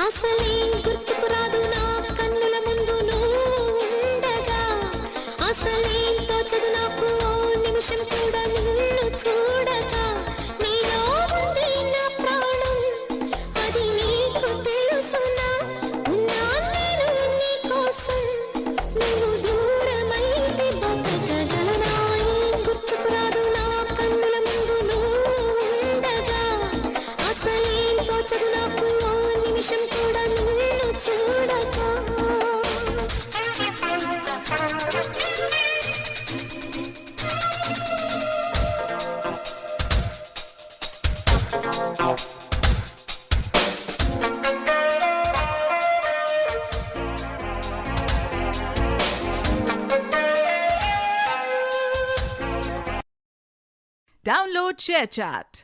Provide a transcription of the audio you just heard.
అసలేం గుర్తుకు రాదు నా కన్నుల ముందు నువ్వు ఉండగా, అసలేం తోచదు నాకు ఓ నిమిషం కూడా నిన్ను చూడగా. నీలో ఉంది నా ప్రాణం, అది నీకు తెలుసునా? ఉన్నాను నేను నీ కోసం, నువ్వు దూరమైతే బతకగలనా? ఏం గుర్తుకు రాదు నా కన్నుల ముందు నువ్వు ఉండగా, అసలేం తోచదు నాకు ఓ నిమిషం కూడా నిన్ను చూడగా. Download ShareChat.